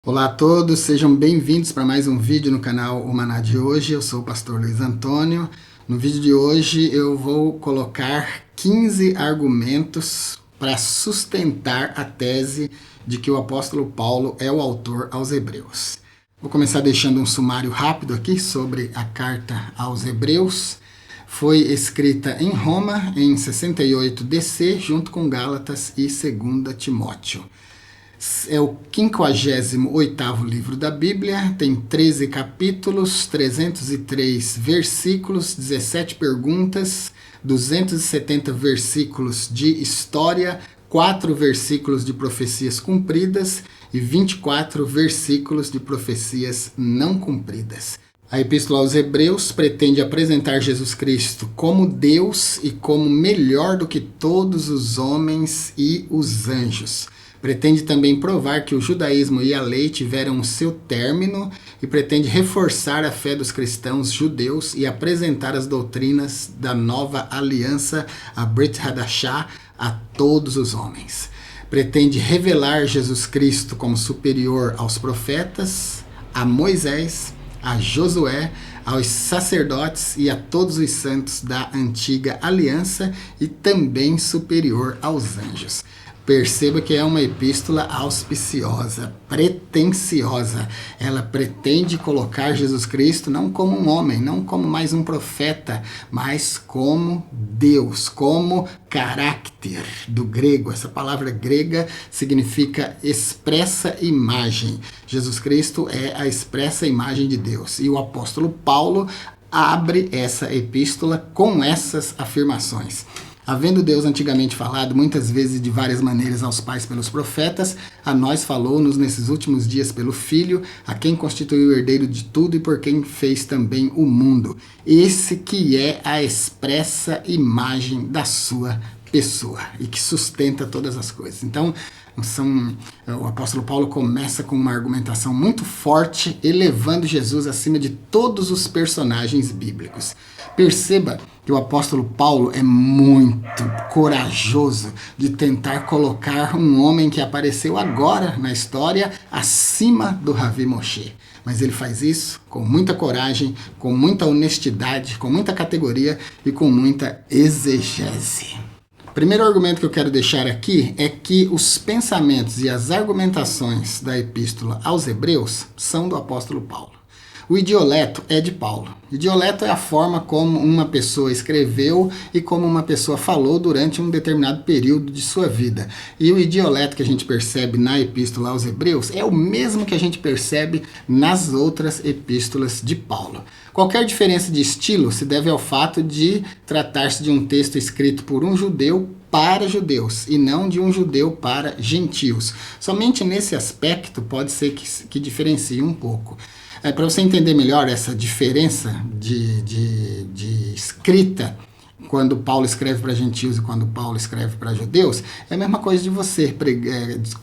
Olá a todos, sejam bem-vindos para mais um vídeo no canal O Maná de hoje. Eu sou o pastor Luiz Antônio. No vídeo de hoje eu vou colocar 15 argumentos para sustentar a tese de que o apóstolo Paulo é o autor aos Hebreus. Vou começar deixando um sumário rápido aqui sobre a carta aos Hebreus. Foi escrita em Roma em 68 DC, junto com Gálatas e 2 Timóteo. É o 58º livro da Bíblia, tem 13 capítulos, 303 versículos, 17 perguntas, 270 versículos de história, 4 versículos de profecias cumpridas e 24 versículos de profecias não cumpridas. A Epístola aos Hebreus pretende apresentar Jesus Cristo como Deus e como melhor do que todos os homens e os anjos. Pretende também provar que o judaísmo e a lei tiveram o seu término e pretende reforçar a fé dos cristãos judeus e apresentar as doutrinas da nova aliança, a Brit Hadashah, a todos os homens. Pretende revelar Jesus Cristo como superior aos profetas, a Moisés, a Josué, aos sacerdotes e a todos os santos da antiga aliança e também superior aos anjos. Perceba que é uma epístola auspiciosa, pretensiosa. Ela pretende colocar Jesus Cristo não como um homem, não como mais um profeta, mas como Deus, como caráter do grego. Essa palavra grega significa expressa imagem. Jesus Cristo é a expressa imagem de Deus. E o apóstolo Paulo abre essa epístola com essas afirmações. Havendo Deus antigamente falado muitas vezes de várias maneiras aos pais pelos profetas, a nós falou-nos nesses últimos dias pelo Filho, a quem constituiu o herdeiro de tudo e por quem fez também o mundo. Esse que é a expressa imagem da sua pessoa e que sustenta todas as coisas. Então, o apóstolo Paulo começa com uma argumentação muito forte, elevando Jesus acima de todos os personagens bíblicos. Perceba que o apóstolo Paulo é muito corajoso de tentar colocar um homem que apareceu agora na história acima do Ravi Moshe. Mas ele faz isso com muita coragem, com muita honestidade, com muita categoria e com muita exegese. O primeiro argumento que eu quero deixar aqui é que os pensamentos e as argumentações da epístola aos Hebreus são do apóstolo Paulo. O idioleto é de Paulo. Idioleto é a forma como uma pessoa escreveu e como uma pessoa falou durante um determinado período de sua vida. E o idioleto que a gente percebe na epístola aos Hebreus é o mesmo que a gente percebe nas outras epístolas de Paulo. Qualquer diferença de estilo se deve ao fato de tratar-se de um texto escrito por um judeu para judeus e não de um judeu para gentios. Somente nesse aspecto pode ser que diferencie um pouco. Para você entender melhor essa diferença de escrita, quando Paulo escreve para gentios e quando Paulo escreve para judeus, é a mesma coisa de você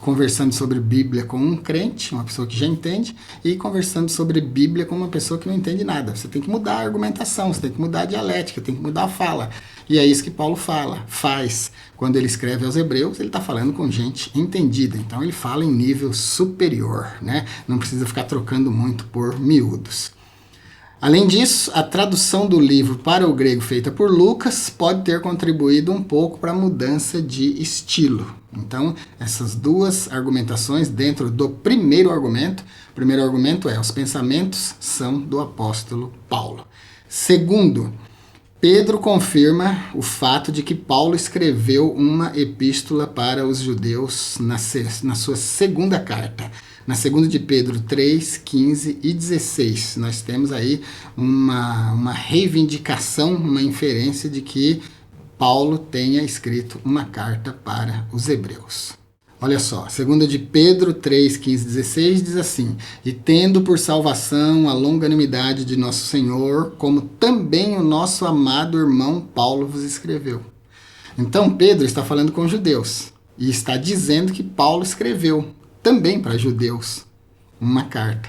conversando sobre Bíblia com um crente, uma pessoa que já entende, e conversando sobre Bíblia com uma pessoa que não entende nada. Você tem que mudar a argumentação, você tem que mudar a dialética, tem que mudar a fala. E é isso que Paulo faz. Quando ele escreve aos Hebreus, ele está falando com gente entendida. Então ele fala em nível superior, né? Não precisa ficar trocando muito por miúdos. Além disso, a tradução do livro para o grego feita por Lucas pode ter contribuído um pouco para a mudança de estilo. Então, essas duas argumentações dentro do primeiro argumento. O primeiro argumento é: os pensamentos são do apóstolo Paulo. Segundo, Pedro confirma o fato de que Paulo escreveu uma epístola para os judeus na sua segunda carta. Na segunda de Pedro 3, 15 e 16, nós temos aí uma reivindicação, uma inferência de que Paulo tenha escrito uma carta para os hebreus. Olha só, 2 de Pedro 3, 15 e 16 diz assim: e tendo por salvação a longanimidade de nosso Senhor, como também o nosso amado irmão Paulo vos escreveu. Então Pedro está falando com judeus e está dizendo que Paulo escreveu também para judeus uma carta.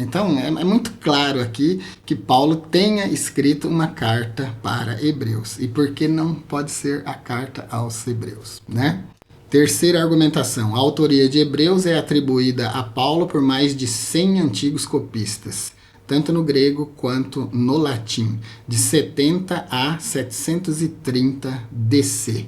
Então é muito claro aqui que Paulo tenha escrito uma carta para hebreus. E por que não pode ser a carta aos hebreus, né? Terceira argumentação. A autoria de Hebreus é atribuída a Paulo por mais de 100 antigos copistas, tanto no grego quanto no latim, de 70 a 730 DC.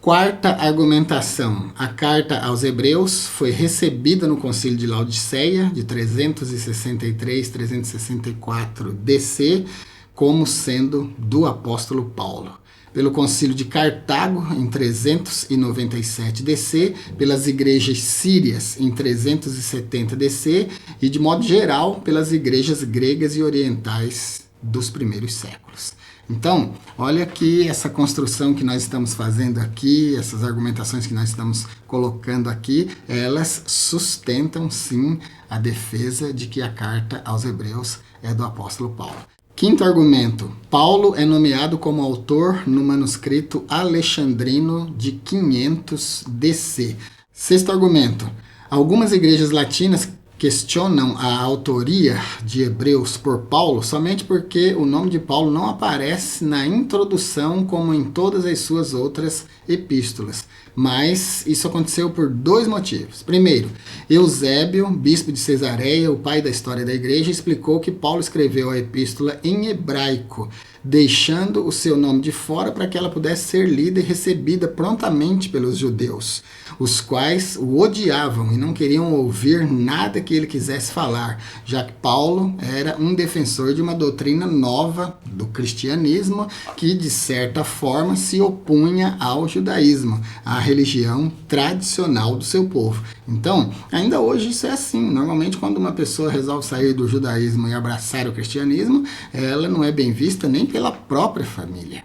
Quarta argumentação. A carta aos Hebreus foi recebida no Concílio de Laodiceia, de 363-364 DC, como sendo do apóstolo Paulo. Pelo Concílio de Cartago, em 397 DC, pelas igrejas sírias, em 370 DC, e, de modo geral, pelas igrejas gregas e orientais dos primeiros séculos. Então, olha aqui essa construção que nós estamos fazendo aqui, essas argumentações que nós estamos colocando aqui, elas sustentam, sim, a defesa de que a carta aos Hebreus é do apóstolo Paulo. Quinto argumento. Paulo é nomeado como autor no manuscrito alexandrino de 500 DC. Sexto argumento. Algumas igrejas latinas questionam a autoria de Hebreus por Paulo somente porque o nome de Paulo não aparece na introdução como em todas as suas outras epístolas. Mas isso aconteceu por dois motivos. Primeiro, Eusébio, bispo de Cesareia, o pai da história da igreja, explicou que Paulo escreveu a epístola em hebraico, deixando o seu nome de fora para que ela pudesse ser lida e recebida prontamente pelos judeus, os quais o odiavam e não queriam ouvir nada que ele quisesse falar, já que Paulo era um defensor de uma doutrina nova do cristianismo que, de certa forma, se opunha ao judaísmo, à religião tradicional do seu povo. Então, ainda hoje isso é assim. Normalmente, quando uma pessoa resolve sair do judaísmo e abraçar o cristianismo, ela não é bem vista nem pela própria família.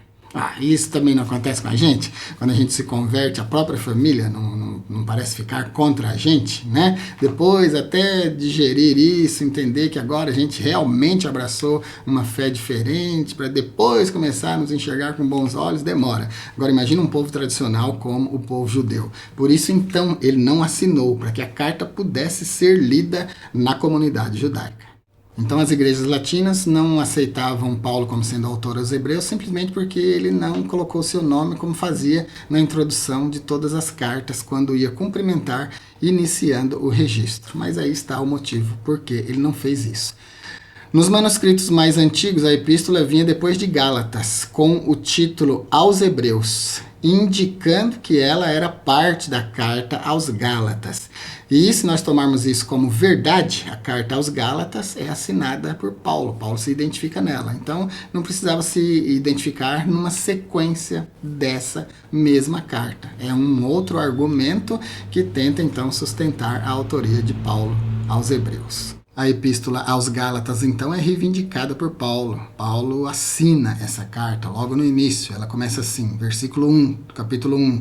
Isso também não acontece com a gente? Quando a gente se converte, a própria família não parece ficar contra a gente, né? Depois até digerir isso, entender que agora a gente realmente abraçou uma fé diferente, para depois começar a nos enxergar com bons olhos, demora. Agora imagina um povo tradicional como o povo judeu. Por isso então ele não assinou, para que a carta pudesse ser lida na comunidade judaica. Então as igrejas latinas não aceitavam Paulo como sendo autor aos Hebreus simplesmente porque ele não colocou seu nome como fazia na introdução de todas as cartas quando ia cumprimentar, iniciando o registro. Mas aí está o motivo por que ele não fez isso. Nos manuscritos mais antigos, a epístola vinha depois de Gálatas, com o título Aos Hebreus, indicando que ela era parte da carta aos Gálatas. E se nós tomarmos isso como verdade, a carta aos Gálatas é assinada por Paulo. Paulo se identifica nela. Então, não precisava se identificar numa sequência dessa mesma carta. É um outro argumento que tenta, então, sustentar a autoria de Paulo aos Hebreus. A epístola aos Gálatas, então, é reivindicada por Paulo. Paulo assina essa carta logo no início. Ela começa assim, versículo 1, do capítulo 1.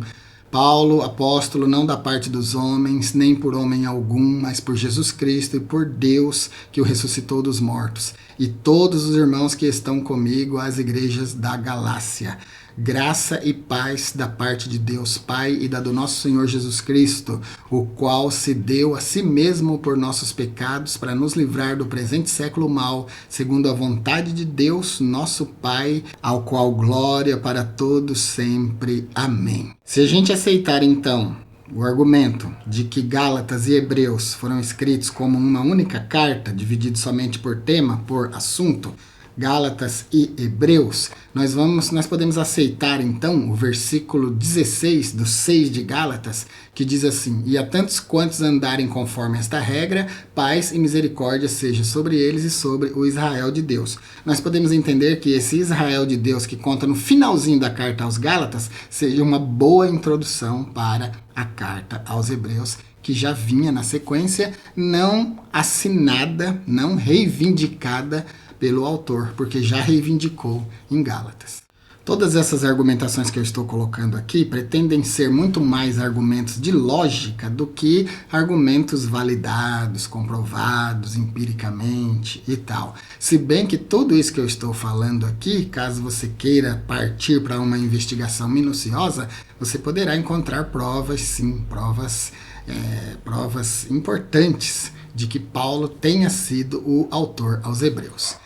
Paulo, apóstolo, não da parte dos homens, nem por homem algum, mas por Jesus Cristo e por Deus que o ressuscitou dos mortos. E todos os irmãos que estão comigo às igrejas da Galácia. Graça e paz da parte de Deus Pai e da do nosso Senhor Jesus Cristo, o qual se deu a si mesmo por nossos pecados para nos livrar do presente século mau, segundo a vontade de Deus, nosso Pai, ao qual glória para todos sempre. Amém. Se a gente aceitar então o argumento de que Gálatas e Hebreus foram escritos como uma única carta, dividida somente por tema, por assunto, Gálatas e Hebreus, nós podemos aceitar então o versículo 16 do 6 de Gálatas, que diz assim: e a tantos quantos andarem conforme esta regra, paz e misericórdia seja sobre eles e sobre o Israel de Deus. Nós podemos entender que esse Israel de Deus que conta no finalzinho da carta aos Gálatas seja uma boa introdução para a carta aos Hebreus, que já vinha na sequência, não assinada, não reivindicada pelo autor, porque já reivindicou em Gálatas. Todas essas argumentações que eu estou colocando aqui pretendem ser muito mais argumentos de lógica do que argumentos validados, comprovados empiricamente e tal. Se bem que tudo isso que eu estou falando aqui, caso você queira partir para uma investigação minuciosa, você poderá encontrar provas, sim, provas importantes de que Paulo tenha sido o autor aos Hebreus.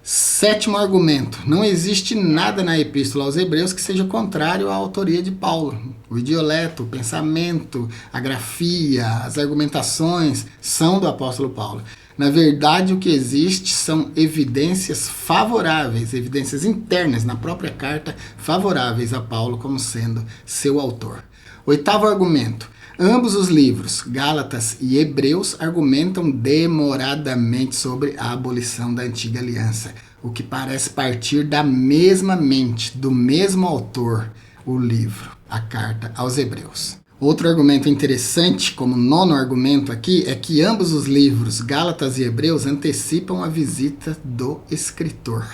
Sétimo argumento: não existe nada na Epístola aos Hebreus que seja contrário à autoria de Paulo. O idioleto, o pensamento, a grafia, as argumentações são do apóstolo Paulo. Na verdade, o que existe são evidências favoráveis, evidências internas na própria carta, favoráveis a Paulo como sendo seu autor. Oitavo argumento: ambos os livros, Gálatas e Hebreus, argumentam demoradamente sobre a abolição da antiga aliança, o que parece partir da mesma mente, do mesmo autor, o livro, a carta aos Hebreus. Outro argumento interessante, como nono argumento aqui, é que ambos os livros, Gálatas e Hebreus, antecipam a visita do escritor.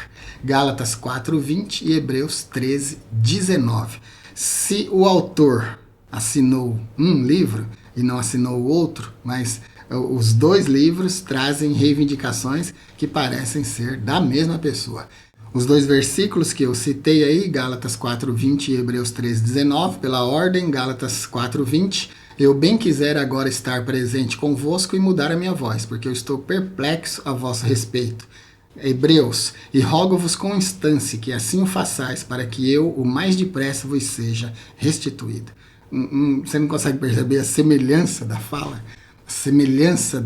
Gálatas 4:20 e Hebreus 13:19. Se o autor assinou um livro e não assinou o outro, mas os dois livros trazem reivindicações que parecem ser da mesma pessoa. Os dois versículos que eu citei aí, Gálatas 4:20 e Hebreus 13:19, pela ordem, Gálatas 4:20, eu bem quiser agora estar presente convosco e mudar a minha voz, porque eu estou perplexo a vosso respeito. Hebreus, e rogo-vos com instância que assim o façais, para que eu o mais depressa vos seja restituído. Você não consegue perceber a semelhança da fala? A semelhança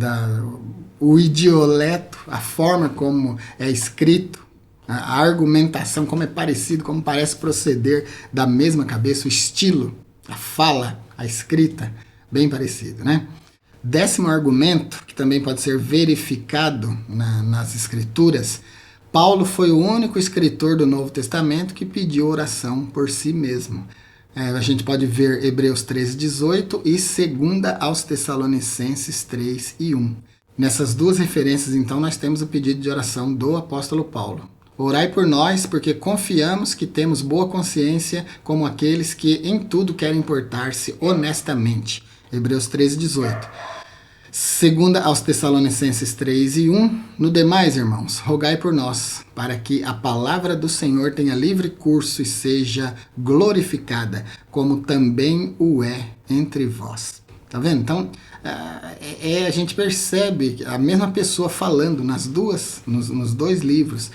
o idioleto, a forma como é escrito, a argumentação, como é parecido, como parece proceder da mesma cabeça, o estilo, a fala, a escrita, bem parecido, né? Décimo argumento, que também pode ser verificado nas escrituras: Paulo foi o único escritor do Novo Testamento que pediu oração por si mesmo. A gente pode ver Hebreus 13:18 e 2 aos Tessalonicenses 3:1. Nessas duas referências, então, nós temos o pedido de oração do apóstolo Paulo. Orai por nós, porque confiamos que temos boa consciência, como aqueles que em tudo querem portar-se honestamente. Hebreus 13:18. 2 aos Tessalonicenses 3:1. No demais, irmãos, rogai por nós, para que a palavra do Senhor tenha livre curso e seja glorificada, como também o é entre vós. Tá vendo? Então, a gente percebe a mesma pessoa falando nos dois livros,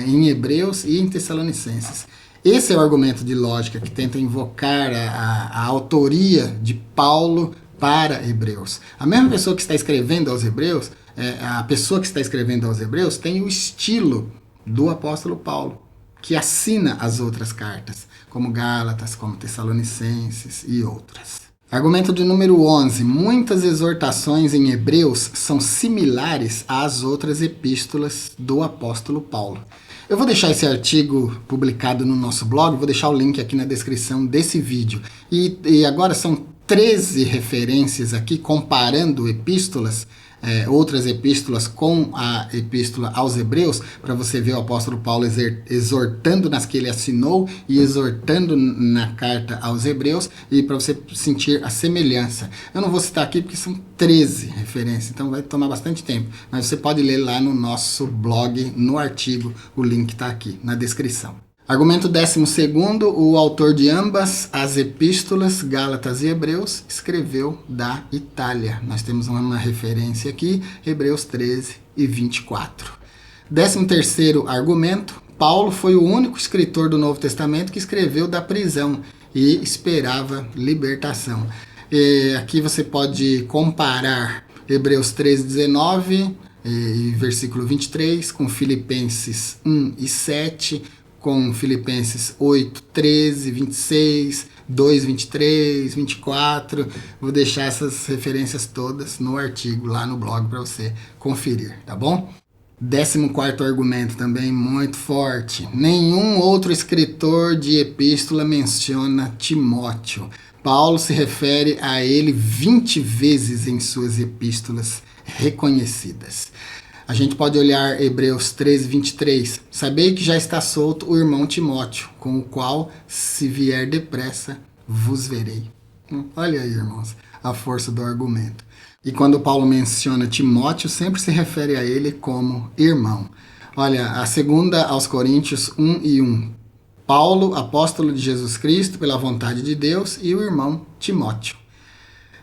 em Hebreus e em Tessalonicenses. Esse é o argumento de lógica que tenta invocar a autoria de Paulo para Hebreus. A mesma pessoa que está escrevendo aos Hebreus, a pessoa que está escrevendo aos Hebreus tem o estilo do apóstolo Paulo, que assina as outras cartas, como Gálatas, como Tessalonicenses e outras. Argumento de número 11. Muitas exortações em Hebreus são similares às outras epístolas do apóstolo Paulo. Eu vou deixar esse artigo publicado no nosso blog, vou deixar o link aqui na descrição desse vídeo. E agora são 13 referências aqui comparando epístolas, outras epístolas com a epístola aos Hebreus, para você ver o apóstolo Paulo exortando nas que ele assinou e exortando na carta aos Hebreus, e para você sentir a semelhança. Eu não vou citar aqui porque são 13 referências, então vai tomar bastante tempo, mas você pode ler lá no nosso blog, no artigo, o link está aqui na descrição. Argumento 12º, o autor de ambas as epístolas, Gálatas e Hebreus, escreveu da Itália. Nós temos uma referência aqui, Hebreus 13:24. 13º argumento, Paulo foi o único escritor do Novo Testamento que escreveu da prisão e esperava libertação. Aqui você pode comparar Hebreus 13:19 e versículo 23 com Filipenses 1:7, com Filipenses 8:13, 26, 2:23, 24. Vou deixar essas referências todas no artigo, lá no blog, para você conferir, tá bom? 14º argumento, também muito forte. Nenhum outro escritor de epístola menciona Timóteo. Paulo se refere a ele 20 vezes em suas epístolas reconhecidas. A gente pode olhar Hebreus 13:23. Sabei que já está solto o irmão Timóteo, com o qual, se vier depressa, vos verei. Olha aí, irmãos, a força do argumento. E quando Paulo menciona Timóteo, sempre se refere a ele como irmão. Olha, a 2 aos Coríntios 1:1. Paulo, apóstolo de Jesus Cristo, pela vontade de Deus, e o irmão Timóteo.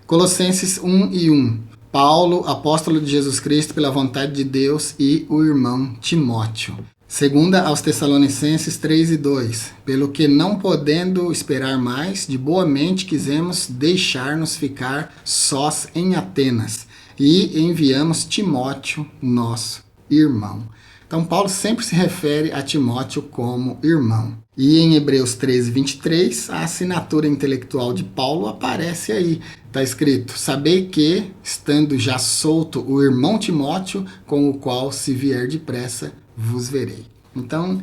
Colossenses 1:1. Paulo, apóstolo de Jesus Cristo, pela vontade de Deus, e o irmão Timóteo. Segunda aos Tessalonicenses 3:2. Pelo que não podendo esperar mais, de boa mente quisemos deixar-nos ficar sós em Atenas, e enviamos Timóteo, nosso irmão. Então Paulo sempre se refere a Timóteo como irmão. E em Hebreus 13:23, a assinatura intelectual de Paulo aparece aí. Está escrito: sabei que, estando já solto o irmão Timóteo, com o qual, se vier depressa, vos verei. Então,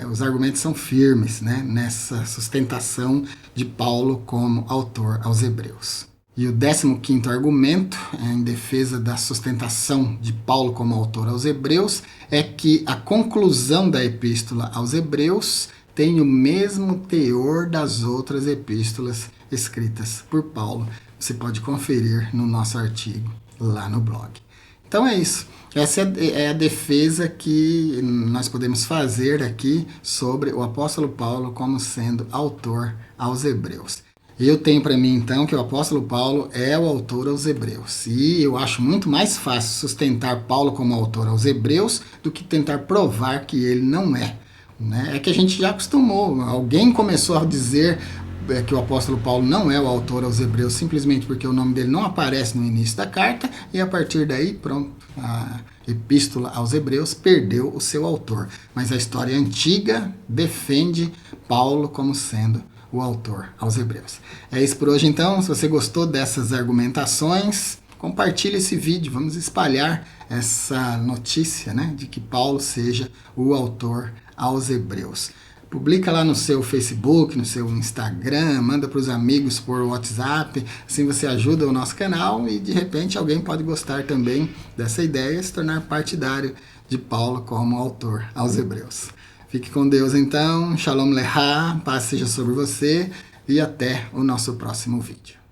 os argumentos são firmes, né, nessa sustentação de Paulo como autor aos Hebreus. E o 15º argumento, em defesa da sustentação de Paulo como autor aos Hebreus, é que a conclusão da epístola aos Hebreus tem o mesmo teor das outras epístolas escritas por Paulo. Você pode conferir no nosso artigo lá no blog. Então é isso. Essa é a defesa que nós podemos fazer aqui sobre o apóstolo Paulo como sendo autor aos Hebreus. Eu tenho para mim, então, que o apóstolo Paulo é o autor aos Hebreus. E eu acho muito mais fácil sustentar Paulo como autor aos Hebreus do que tentar provar que ele não é. Né? É que a gente já acostumou. Alguém começou a dizer que o apóstolo Paulo não é o autor aos Hebreus simplesmente porque o nome dele não aparece no início da carta, e a partir daí, pronto, a epístola aos Hebreus perdeu o seu autor. Mas a história antiga defende Paulo como sendo o autor aos Hebreus. É isso por hoje, então. Se você gostou dessas argumentações, compartilhe esse vídeo. Vamos espalhar essa notícia, né, de que Paulo seja o autor aos Hebreus. Publica lá no seu Facebook, no seu Instagram, manda para os amigos por WhatsApp, assim você ajuda o nosso canal e de repente alguém pode gostar também dessa ideia e se tornar partidário de Paulo como autor aos Hebreus. Fique com Deus então, Shalom Lecha, paz seja sobre você e até o nosso próximo vídeo.